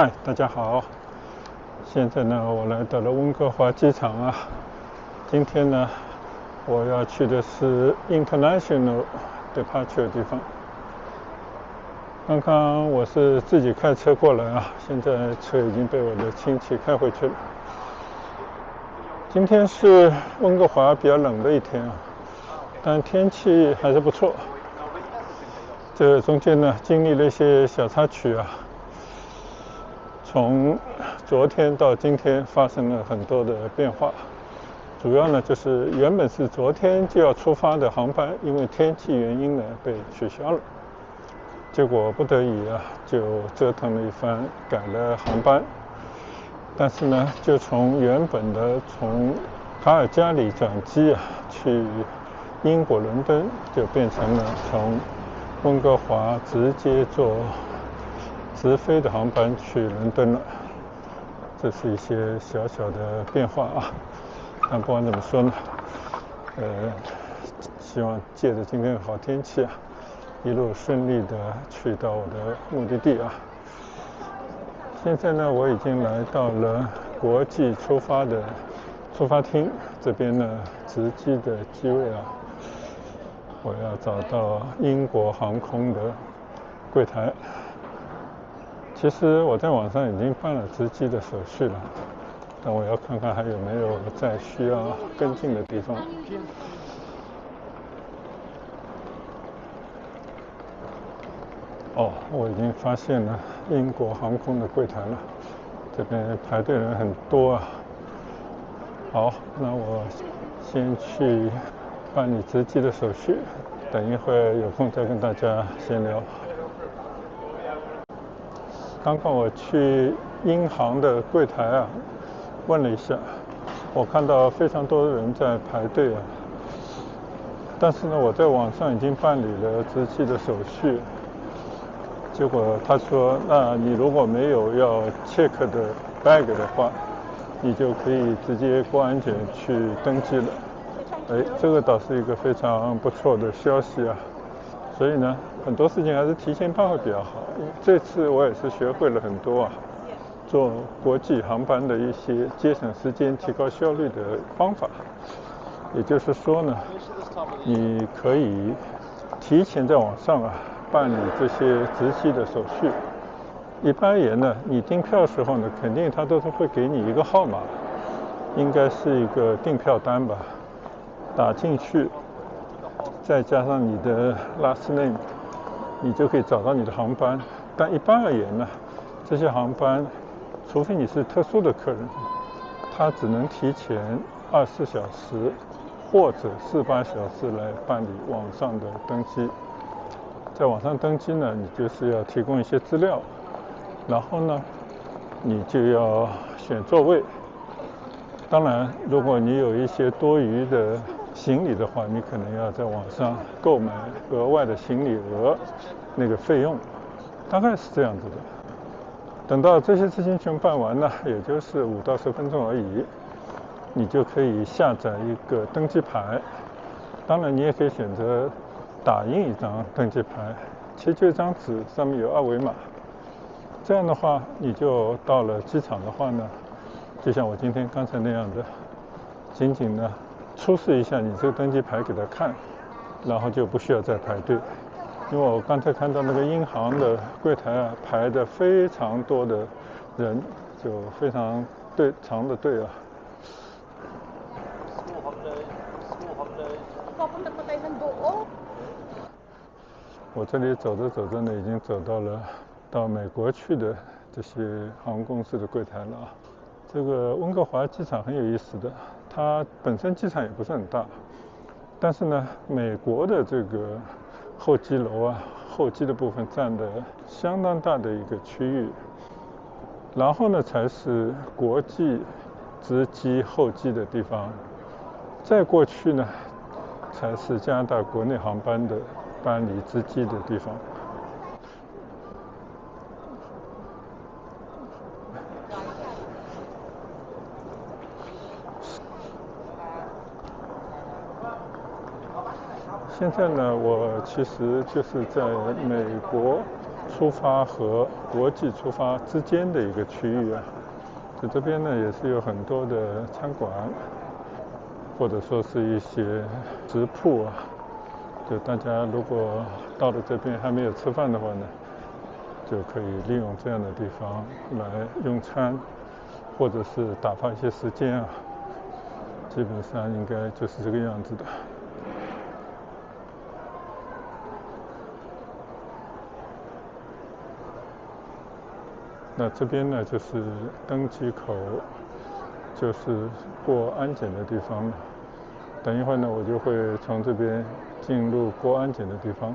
嗨，大家好。现在呢，我来到了温哥华机场啊。今天呢，我要去的是 International Departure 的地方。刚刚我是自己开车过来啊，现在车已经被我的亲戚开回去了。今天是温哥华比较冷的一天啊，但天气还是不错。这中间呢，经历了一些小插曲啊。从昨天到今天发生了很多的变化，主要呢就是原本是昨天就要出发的航班，因为天气原因呢被取消了，结果不得已啊就折腾了一番，改了航班。但是呢，就从原本的从卡尔加里转机啊去英国伦敦，就变成了从温哥华直接坐直飞的航班去伦敦了。这是一些小小的变化啊。但不管怎么说呢，希望借着今天的好天气啊，一路顺利的去到我的目的地啊。现在呢，我已经来到了国际出发的出发厅这边呢，值机的机位啊。我要找到英国航空的柜台。其实我在网上已经办了值机的手续了，但我要看看还有没有再需要跟进的地方。我已经发现了英国航空的柜台了，这边排队人很多啊。好，那我先去办理值机的手续，等一会儿有空再跟大家闲聊。刚刚我去英航的柜台啊，问了一下，我看到非常多的人在排队啊。但是呢，我在网上已经办理了值机的手续，结果他说，那你如果没有要 check 的 bag 的话，你就可以直接过安检去登机了。这个倒是一个非常不错的消息啊。所以呢，很多事情还是提前办会比较好。这次我也是学会了很多啊，做国际航班的一些节省时间、提高效率的方法。也就是说呢，你可以提前在网上啊办理这些值机的手续。一般而言呢，你订票的时候呢，肯定他都是会给你一个号码，应该是一个订票单吧，打进去，再加上你的 last name， 你就可以找到你的航班。但一般而言呢，这些航班，除非你是特殊的客人，他只能提前24小时或者48小时来办理网上的登机。在网上登机呢，你就是要提供一些资料，然后呢，你就要选座位。当然，如果你有一些多余的行李的话，你可能要在网上购买额外的行李额，那个费用大概是这样子的。等到这些事情全办完呢，也就是5到10分钟而已，你就可以下载一个登机牌。当然，你也可以选择打印一张登机牌，其实就一张纸，上面有2维码。这样的话，你就到了机场的话呢，就像我今天刚才那样的，仅仅呢出示一下你这个登机牌给他看，然后就不需要再排队。因为我刚才看到那个英航的柜台啊，排的非常多的人，就非常长的队啊。我这里走着走着呢，已经走到美国去的这些航空公司的柜台了啊。这个温哥华机场很有意思的，它本身机场也不是很大，但是呢，美国的这个候机楼啊，候机的部分占的相当大的一个区域，然后呢才是国际值机候机的地方，再过去呢才是加拿大国内航班的办理值机的地方。现在呢，我其实就是在美国出发和国际出发之间的一个区域啊。在这边呢，也是有很多的餐馆，或者说是一些食铺啊。就大家如果到了这边还没有吃饭的话呢，就可以利用这样的地方来用餐，或者是打发一些时间啊。基本上应该就是这个样子的。那这边呢，就是登机口，就是过安检的地方了。等一会儿呢，我就会从这边进入过安检的地方。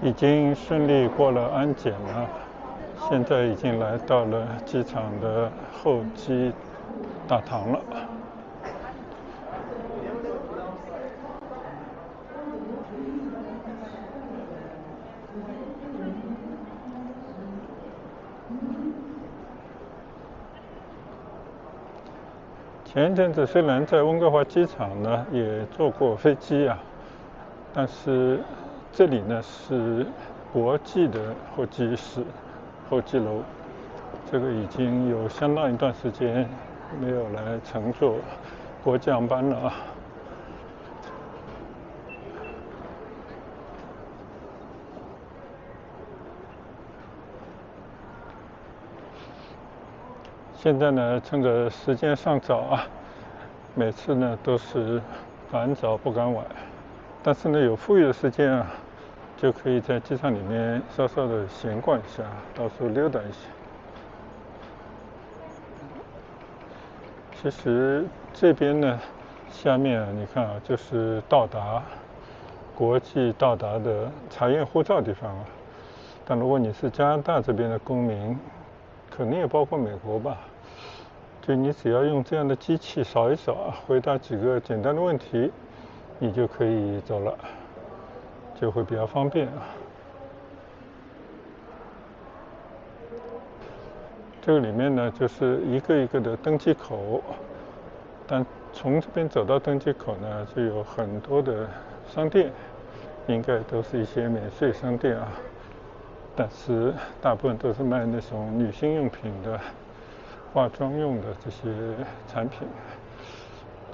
已经顺利过了安检了，现在已经来到了机场的候机大堂了。前一阵子虽然在温哥华机场呢也坐过飞机啊，但是这里呢是国际的候机室、候机楼，这个已经有相当一段时间没有来乘坐国际航班了啊。现在呢，趁着时间尚早啊，每次呢都是赶早不赶晚，但是呢有富裕的时间啊，就可以在机场里面稍稍的闲逛一下，到处溜达一下。其实这边呢，下面你看啊，就是国际到达的查验护照地方啊。但如果你是加拿大这边的公民，可能也包括美国吧，就你只要用这样的机器扫一扫啊，回答几个简单的问题，你就可以走了，就会比较方便啊。这个里面呢，就是一个一个的登机口，但从这边走到登机口呢，就有很多的商店，应该都是一些免税商店啊，但是大部分都是卖那种女性用品的、化妆用的这些产品，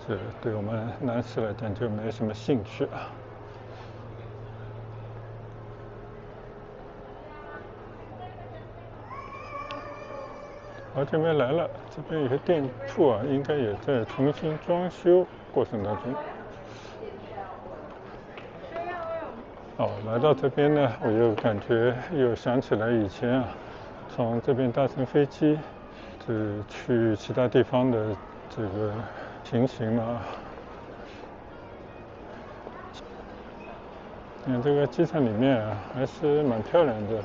这对我们男士来讲就没什么兴趣啊。好久没来了，这边有些店铺啊，应该也在重新装修过程当中。来到这边呢，我又感觉又想起来以前啊，从这边搭乘飞机，去其他地方的这个情形了啊。这个机场里面啊，还是蛮漂亮的，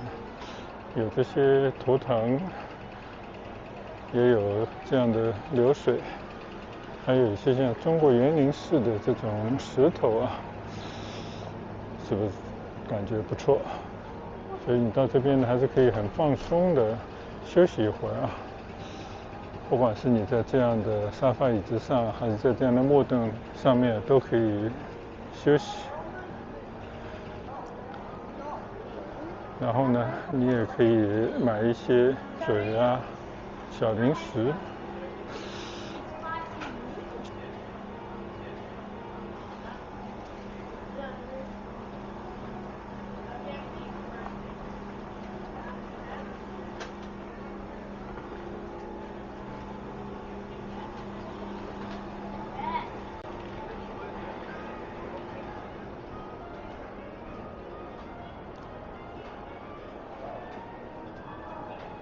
有这些图腾，也有这样的流水，还有一些像中国园林式的这种石头啊，是不是感觉不错？所以你到这边呢，还是可以很放松的休息一会儿啊。不管是你在这样的沙发椅子上，还是在这样的木凳上面，都可以休息。然后呢，你也可以买一些水啊、小零食。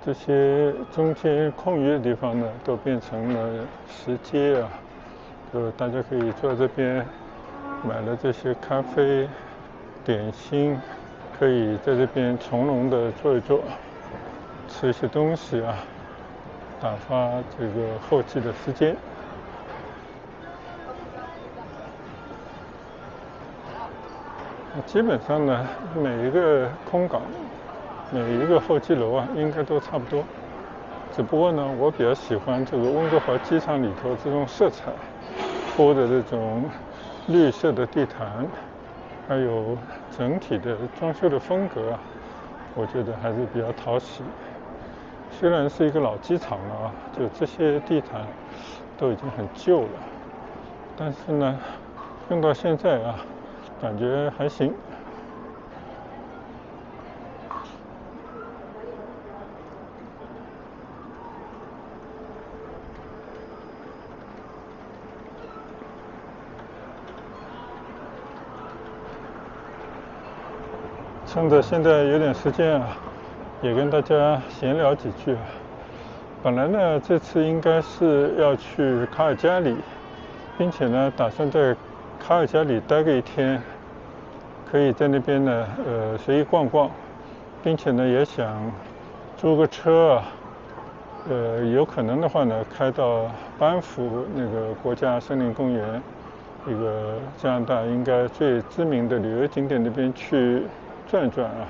这些中间空余的地方呢，都变成了石阶啊，大家可以坐在这边，买了这些咖啡、点心，可以在这边从容的坐一坐，吃一些东西啊，打发这个候机的时间。基本上呢，每一个空港、每一个候机楼啊，应该都差不多。只不过呢，我比较喜欢这个温哥华机场里头这种色彩，铺的这种绿色的地毯，还有整体的装修的风格啊，我觉得还是比较讨喜。虽然是一个老机场了啊，就这些地毯都已经很旧了，但是呢，用到现在啊，感觉还行。趁着现在有点时间啊，也跟大家闲聊几句啊。本来呢，这次应该是要去卡尔加里，并且呢，打算在卡尔加里待个1天，可以在那边呢，随意逛逛，并且呢，也想租个车啊，有可能的话呢，开到班夫那个国家森林公园，一个加拿大应该最知名的旅游景点那边去转转啊。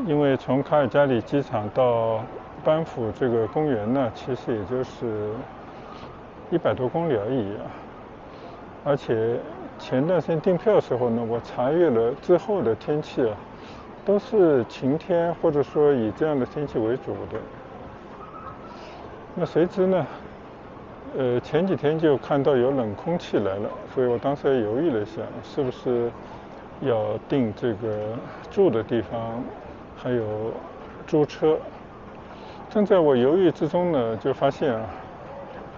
因为从卡尔加里机场到班夫这个公园呢，其实也就是100多公里而已啊。而且前段时间订票的时候呢，我查阅了之后的天气啊，都是晴天或者说以这样的天气为主的。那谁知呢，前几天就看到有冷空气来了，所以我当时也犹豫了一下，是不是要订这个住的地方，还有租车。正在我犹豫之中呢，就发现啊，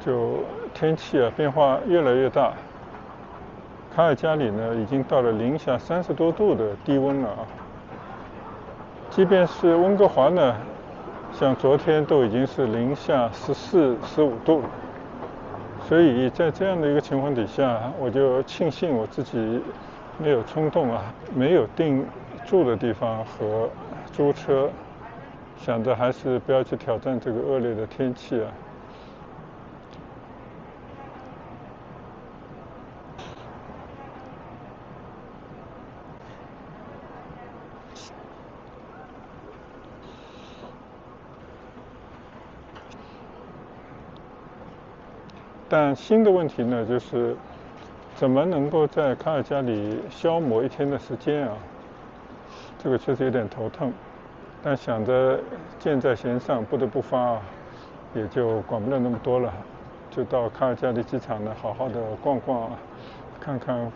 就天气啊变化越来越大。卡尔加里呢已经到了零下30多度的低温了啊。即便是温哥华呢，像昨天都已经是零下14、15度了。所以在这样的一个情况底下，我就庆幸我自己没有冲动啊，没有订住的地方和租车，想着还是不要去挑战这个恶劣的天气啊。但新的问题呢，就是怎么能够在卡尔加里消磨1天的时间啊？这个确实有点头疼。但想着箭在弦上，不得不发啊，也就管不了那么多了，就到卡尔加里机场呢，好好的逛逛啊，看看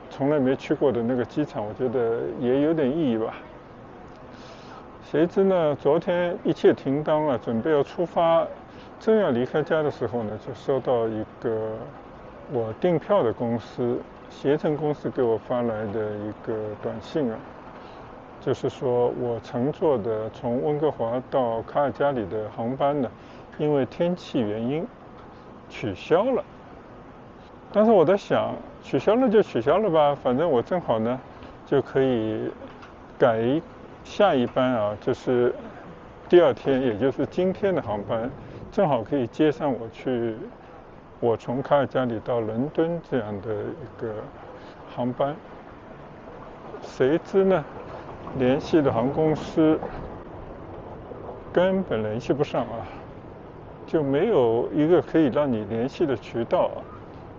从来没去过的那个机场，我觉得也有点意义吧。谁知呢，昨天一切停当了，准备要出发，正要离开家的时候呢，就收到一个我订票的公司携程公司给我发来的一个短信啊，就是说我乘坐的从温哥华到卡尔加里的航班呢，因为天气原因取消了。但是我在想，取消了就取消了吧，反正我正好呢就可以改下一班啊，就是第2天，也就是今天的航班，正好可以接上我从卡尔加里到伦敦这样的一个航班。谁知呢，联系的航空公司根本联系不上啊，就没有一个可以让你联系的渠道，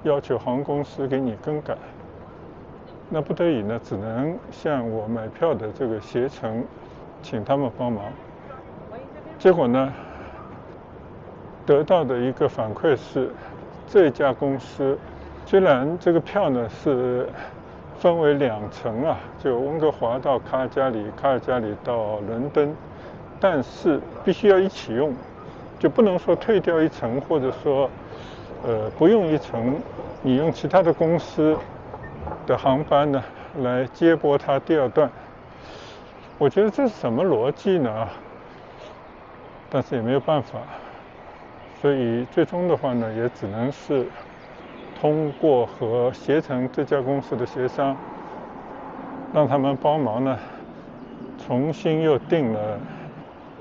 要求航空公司给你更改。那不得已呢，只能向我买票的这个携程请他们帮忙。结果呢，得到的一个反馈是，这家公司虽然这个票呢是分为2程啊，就温哥华到卡尔加里，卡尔加里到伦敦，但是必须要一起用，就不能说退掉1程，或者说不用1程，你用其他的公司的航班呢来接驳它第2段。我觉得这是什么逻辑呢？但是也没有办法，所以最终的话呢，也只能是通过和携程这家公司的协商，让他们帮忙呢，重新又订了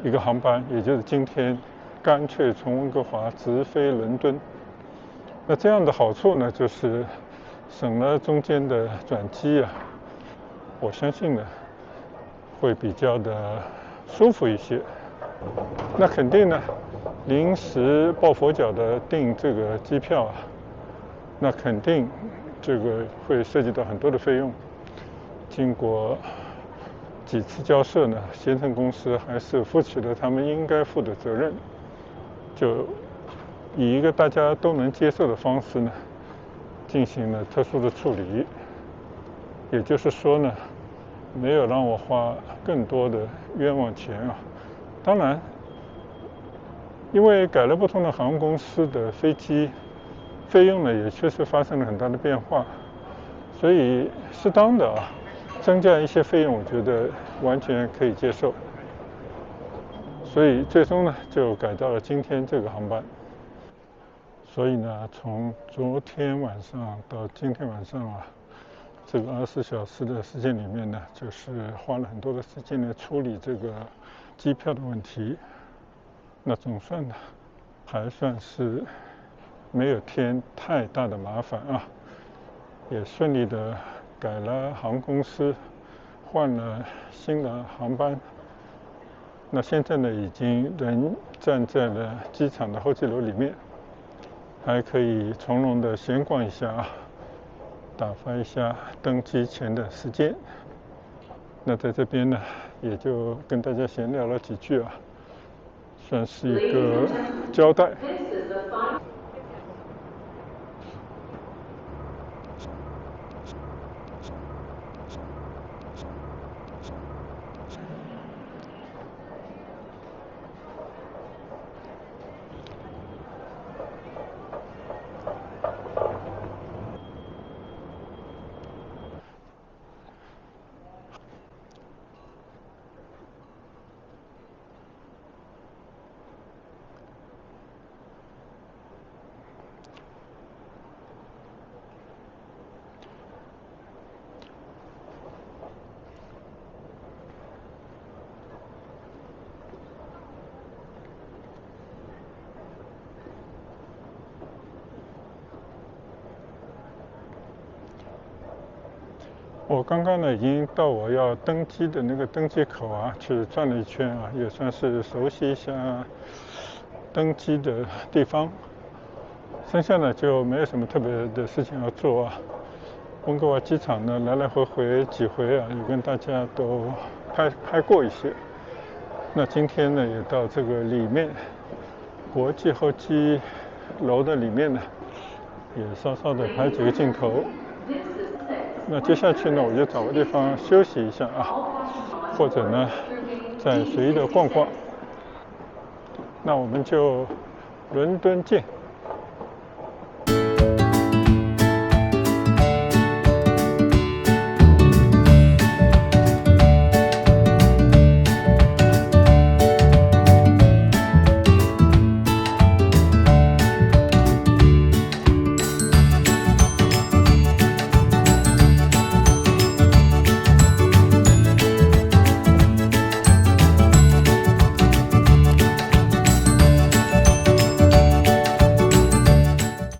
一个航班，也就是今天干脆从温哥华直飞伦敦。那这样的好处呢，就是省了中间的转机啊，我相信呢会比较的舒服一些。那肯定呢，临时抱佛脚的订这个机票啊，那肯定这个会涉及到很多的费用。经过几次交涉呢，携程公司还是负起了他们应该负的责任，就以一个大家都能接受的方式呢，进行了特殊的处理。也就是说呢，没有让我花更多的冤枉钱啊。当然，因为改了不同的航空公司的飞机费用呢，也确实发生了很大的变化，所以适当的增加一些费用，我觉得完全可以接受。所以最终呢，就改到了今天这个航班。所以呢，从昨天晚上到今天晚上这个24小时的时间里面呢，就是花了很多的时间来处理这个机票的问题。那总算呢，还算是没有添太大的麻烦也顺利的改了航空公司，换了新的航班。那现在呢，已经人站在了机场的候机楼里面，还可以从容的闲逛一下打发一下登机前的时间。那在这边呢，也就跟大家闲聊了几句算是一个交代。我刚刚呢已经到我要登机的那个登机口去转了一圈也算是熟悉一下登机的地方。剩下呢就没有什么特别的事情要做温哥华机场呢来来回回几回也跟大家都拍过一些。那今天呢也到这个里面国际候机楼的里面呢，也稍稍的拍几个镜头。那接下去呢，我就找个地方休息一下或者呢，再随意的逛逛。那我们就伦敦见。